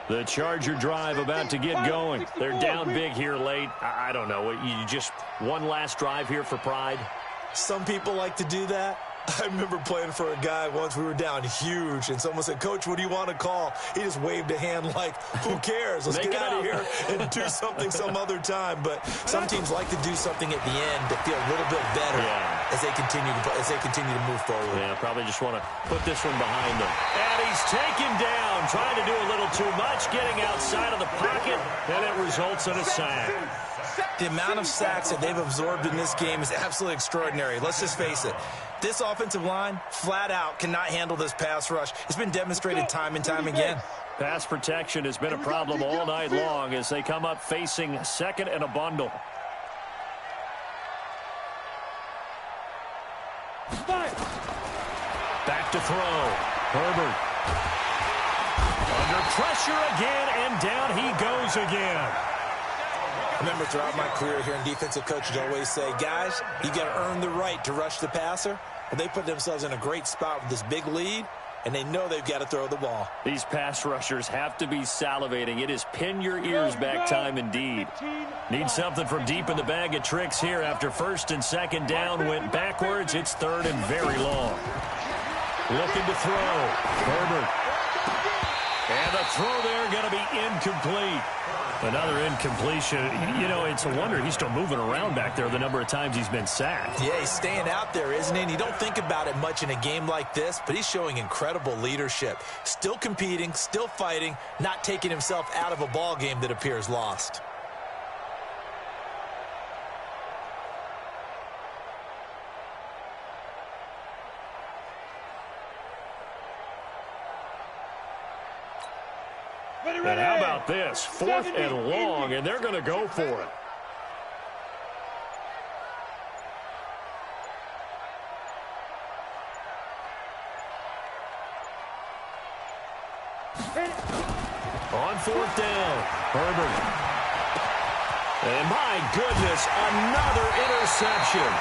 The Charger drive about to get going. They're down big here late. I don't know. You just one last drive here for pride? Some people like to do that. I remember playing for a guy once. We were down huge, and someone said, "Coach, what do you want to call?" He just waved a hand like, who cares? Let's get out of here and do something some other time. But some teams like to do something at the end to feel a little bit better as they continue to move forward. Yeah, probably just want to put this one behind them. And he's taken down, trying to do a little too much, getting outside of the pocket, and it results in a sack. The amount of sacks that they've absorbed in this game is absolutely extraordinary. Let's just face it. This offensive line, flat out, cannot handle this pass rush. It's been demonstrated time and time again. Pass protection has been a problem all night long as they come up facing 2nd and a bundle. Back to throw. Herbert. Under pressure again, and down he goes again. I remember throughout my career here in defensive coaches always say, guys, you got to earn the right to rush the passer. Well, they put themselves in a great spot with this big lead, and they know they've got to throw the ball. These pass rushers have to be salivating. It is pin your ears back time indeed. Need something from deep in the bag of tricks here after 1st and 2nd down. Went backwards. It's 3rd and very long. Looking to throw. Herbert. And the throw there going to be incomplete. Another incompletion. You know, it's a wonder he's still moving around back there the number of times he's been sacked. Yeah, he's staying out there, isn't he? And you don't think about it much in a game like this, but he's showing incredible leadership. Still competing, still fighting, not taking himself out of a ball game that appears lost. And how about this? 4th and long, and they're going to go for it. On 4th down, Herbert. And my goodness, another interception.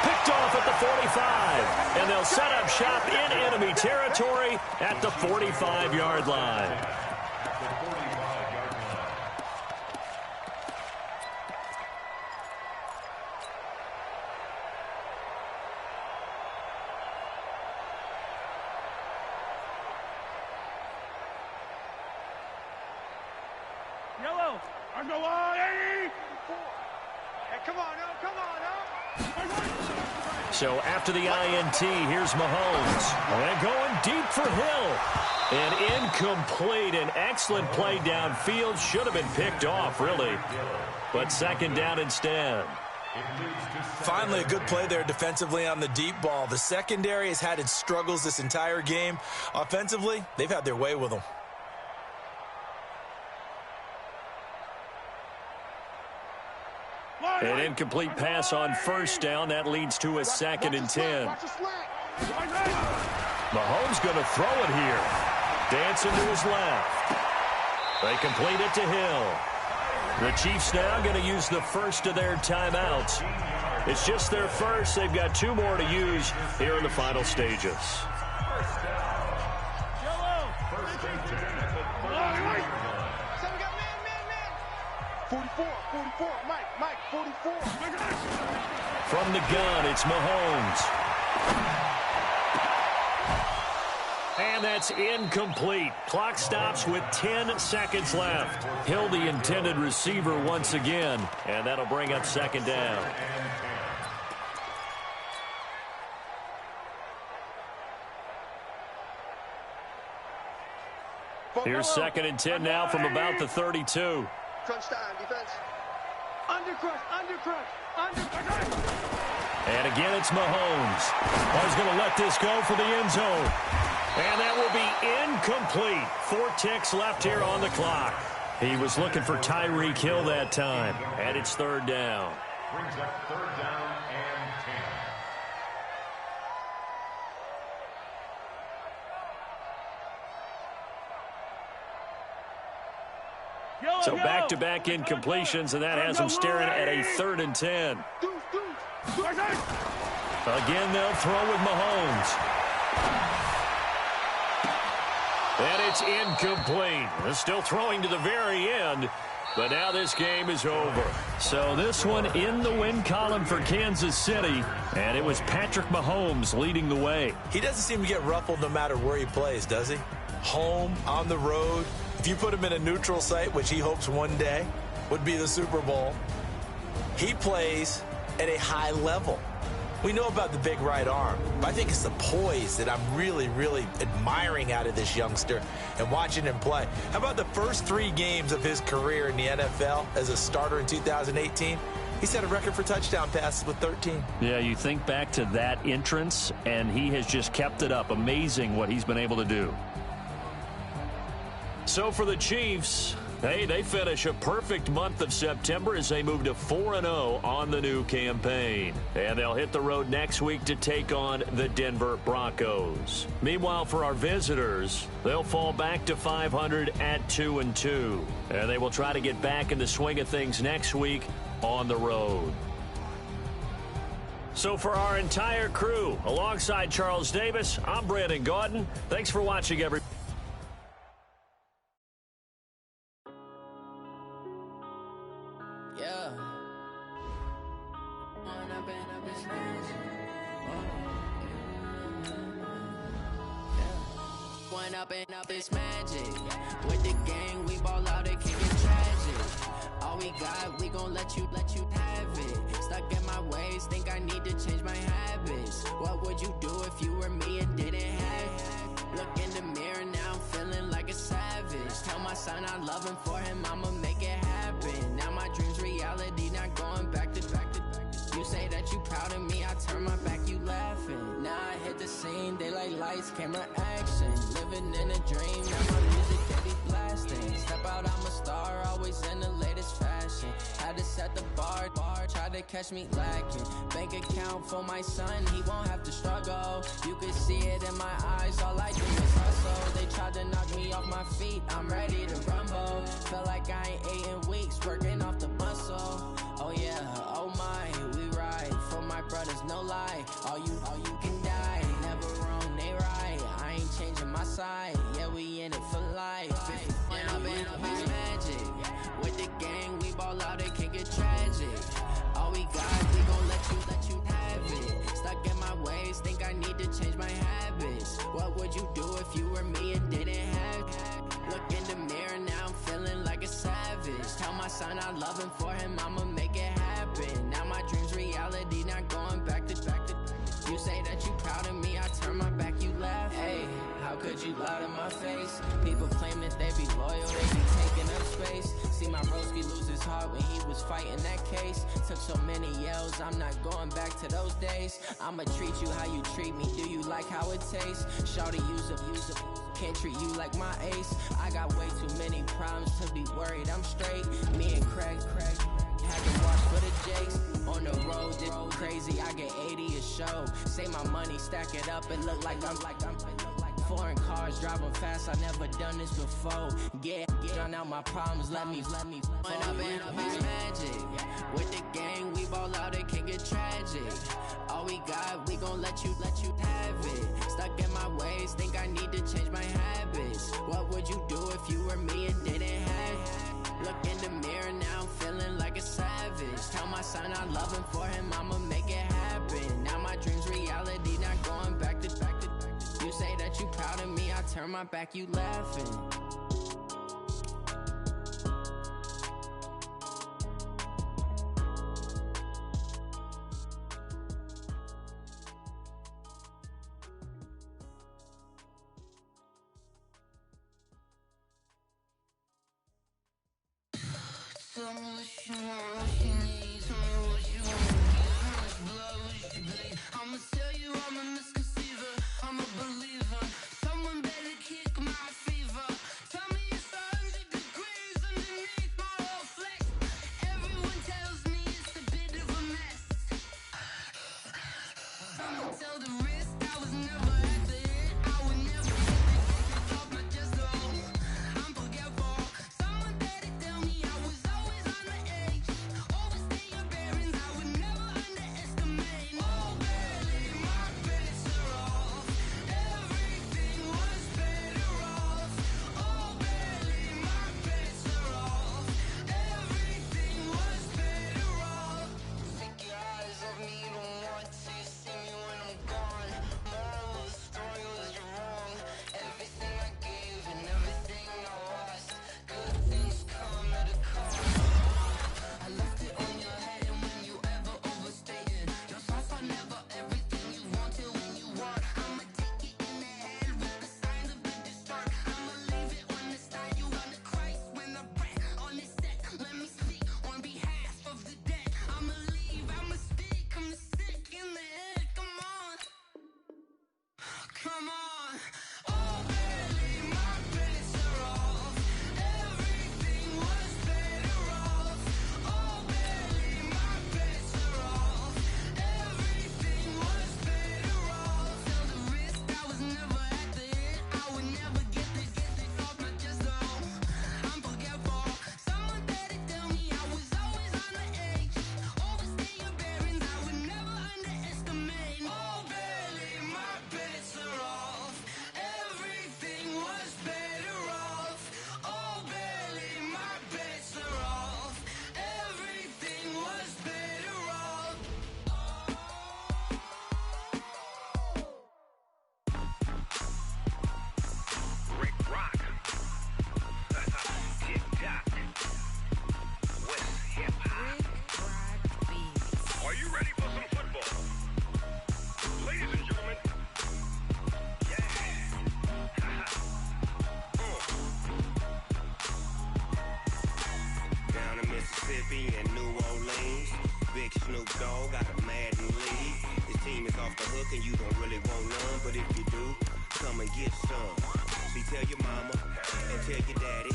Picked off at the 45. And they'll set up shop in enemy territory at the 45-yard line. Yellow. I go on, Eddie. Hey, come on, no, come on, no. So after the INT, here's Mahomes. And going deep for Hill. And incomplete. An excellent play downfield. Should have been picked off, really. But 2nd down instead. Finally, a good play there defensively on the deep ball. The secondary has had its struggles this entire game. Offensively, they've had their way with them. An incomplete pass on 1st down. That leads to a 2nd and 10. Mahomes going to throw it here. Dancing to his left. They complete it to Hill. The Chiefs now going to use the first of their timeouts. It's just their first. They've got 2 more to use here in the final stages. First and 10 at the 30-yard line. 44, Mike, 44. From the gun, it's Mahomes. And that's incomplete. Clock stops with 10 seconds left. Hill, the intended receiver once again, and that'll bring up second down. Here's second and 10 now from about the 32. Crunch time, defense. Undercrush. And again, it's Mahomes. He's going to let this go for the end zone. And that will be incomplete. 4 ticks left here on the clock. He was looking for Tyreek Hill that time. And it's third down. Brings up third down and 10. So back-to-back incompletions, and that has them staring at a 3rd and 10. Again, they'll throw with Mahomes. And it's incomplete. They're still throwing to the very end, but now this game is over. So this one in the win column for Kansas City, and it was Patrick Mahomes leading the way. He doesn't seem to get ruffled no matter where he plays, does he? Home, on the road. If you put him in a neutral site, which he hopes one day would be the Super Bowl, he plays at a high level. We know about the big right arm, but I think it's the poise that I'm really, really admiring out of this youngster and watching him play. How about the first 3 games of his career in the NFL as a starter in 2018? He set a record for touchdown passes with 13. Yeah, you think back to that entrance, and he has just kept it up. Amazing what he's been able to do. So for the Chiefs, hey, they finish a perfect month of September as they move to 4-0 on the new campaign. And they'll hit the road next week to take on the Denver Broncos. Meanwhile, for our visitors, they'll fall back to 500 at 2-2. And they will try to get back in the swing of things next week on the road. So for our entire crew, alongside Charles Davis, I'm Brandon Gaudin. Thanks for watching, everybody. Up it's magic. With the gang, we ball out, it can get tragic. All we got, we gon' let you have it. Stuck in my ways, think I need to change my habits. What would you do if you were me and didn't have it? Look in the mirror, now I'm feeling like a savage. Tell my son I love him, for him I'ma make it happen. Now my dream's reality, not going back to. You say that you proud of me, I turn my back, you laughing. Now I hit the scene, they like lights, camera, action. Living in a dream, now my music, they be blasting. Step out, I'm a star, always in the latest fashion. Had to set the bar, try to catch me lacking. Bank account for my son, he won't have to struggle. You can see it in my eyes, all I do is hustle. They tried to knock me off my feet, I'm ready to rumble. Feel like I ain't ate in weeks, working off the muscle. Oh yeah, oh my, we ride for my brothers, no lie. All you can die, never wrong, they right. I ain't changing my side, yeah, we in it for life. And I've been up is magic. With the gang, we ball out, it can get tragic. All we got, we gon' let you have it. Stuck in my ways, think I need to change my habits. What would you do if you were me and didn't have it? Look in the mirror, now I'm feeling like a savage. Tell my son I love him, for him I'ma make it happen. Now my dream's reality, not going back to. You say that you proud of me, I turn my back, you laugh. Hey, how could you lie to my face? People claim that they be loyal, they be taking up space. See my broski lose his heart when he was fighting that case. Took so many yells, I'm not going back to those days. I'ma treat you how you treat me, do you like how it tastes? Shawty, use up, can't treat you like my ace. I got way too many problems to be worried, I'm straight. Me and Craig had to watch for the Jakes. On the road, it's crazy, I get 80 a show. Say my money, stack it up, and look like I'm foreign cars, driving fast, I never done this before. Drown out my problems, let me When I been up is magic. With the gang, we ball out, it can get tragic. All we got, we gon' let you have it. Stuck in my ways, think I need to change my habits. What would you do if you were me and didn't have it? Look in the mirror, now I'm feeling like a savage. Tell my son I love him, for him I'ma make it happen. Now my dream's reality, not going back to. You say that you proud of me, I turn my back, you laughing. Tell me what you want, what you need. Tell me what you want. How much blood would you bleed? I'ma tell you I'm a misconceiver. I'm a believer. Someone better kick my fever. Tell me it's 100 degrees underneath my whole flesh. Everyone tells me it's a bit of a mess. I'ma tell the risk I was never at the hit. I would never get off my chest though. I'm forgetful. Someone better tell me I was always on the edge. Overstay your bearings, I would never underestimate. Oh, barely, my bets are off. Everything was better off. Oh, barely, my bets are off. Everything was better off. Take your eyes off me, you don't want to see me when I'm gone. Moral of the story was you're wrong. Everything I gave and everything I lost. Good things come at a cost. I left it on your head, and when you ever overstated, your thoughts are never everything you wanted when you want. I'ma take it in the head with the signs of the distraught. I'ma leave it on the side. You want to Christ when I breath on this set. Let me speak on behalf of the dead. I'ma leave, I'ma speak. I'm sick in the head. Come on, come on. Oh, barely, my bets are off. Everything was better off. Oh, barely, my bets are off. Everything was better off. Tell the risk I was never at the hit. I would never get this off my chest though. I'm forgetful. Someone better tell me I was always on the edge. Overstay your bearings, I would never underestimate. Oh, barely, my bets are off. Everything was better off. Oh, barely, my bets are off. Everything was better off. Rick Rock. Tick tock. West hip hop. Are you ready for some football? Ladies and gentlemen. Yeah. Down in Mississippi and New Orleans, Big Snoop Dogg got a Madden league. His team is off the hook and you don't really want none, but if you do, come and get some. See, tell your mama and tell your daddy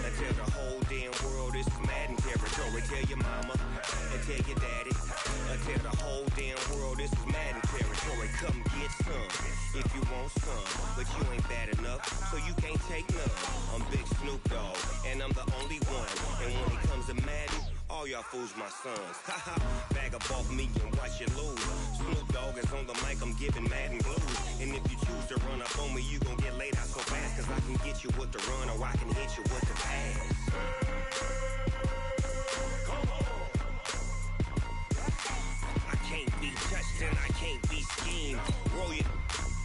and tell the whole damn world this is Madden territory. Tell your mama and tell your daddy and tell the whole damn world this is Madden territory. Come get some if you want some, but you ain't bad enough, so you can't take none. I'm Big Snoop Dogg and I'm the only one. And when it comes to Madden, all y'all fools my sons. Haha, bag up off me and watch you lose. Snoop Dogg is on the mic, I'm giving Madden blues. And if you choose to run up on me, you gon' get laid out so fast. Cause I can get you with the run or I can hit you with the pass. Come on. I can't be touched and I can't be schemed. Roll it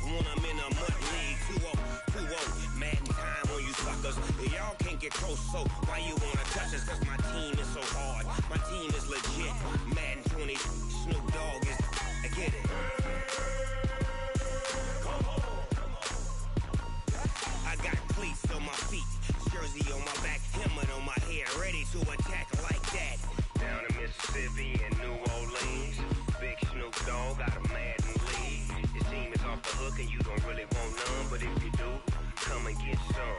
when I'm in a mud league. 2-0, Madden time on you suckers. Y'all can't get close, so why you wanna touch us? Cause my team is so hard, my team is legit. Madden 20, Snoop Dogg is, I get it. Come on. I got cleats on my feet, jersey on my back, helmet on my head, ready to attack like that. Down in Mississippi and New Orleans, Big Snoop Dogg got a Madden league. His team is off the hook and you don't really want none, but if you do, come and get some.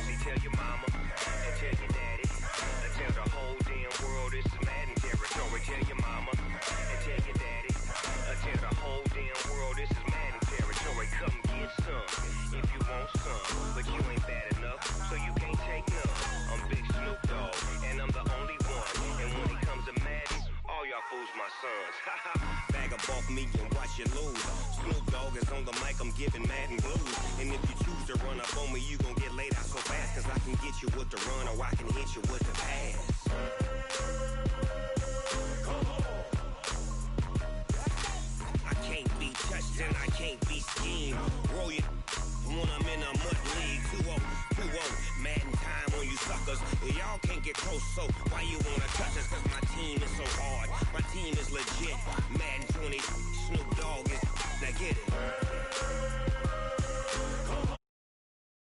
See, tell your mama and tell your daddy and tell the whole damn world this is Madden territory. Tell your mama and tell your daddy and tell the whole damn world this is Madden territory. Come get some if you sons. Bag up off me and watch you lose. Snoop Dogg is on the mic, I'm giving Madden blues. And if you choose to run up on me, you gon' get laid out so fast. Cause I can get you with the run or I can hit you with the pass. I can't be touched and I can't be schemed. Roll you when I'm in a mud league. 2-0, 2-0, Madden time on you suckers. Y'all can't get close, so why you wanna touch us? Cause my team is so hard, my team is legit. Madden 20, Snoop Dogg is, now get it.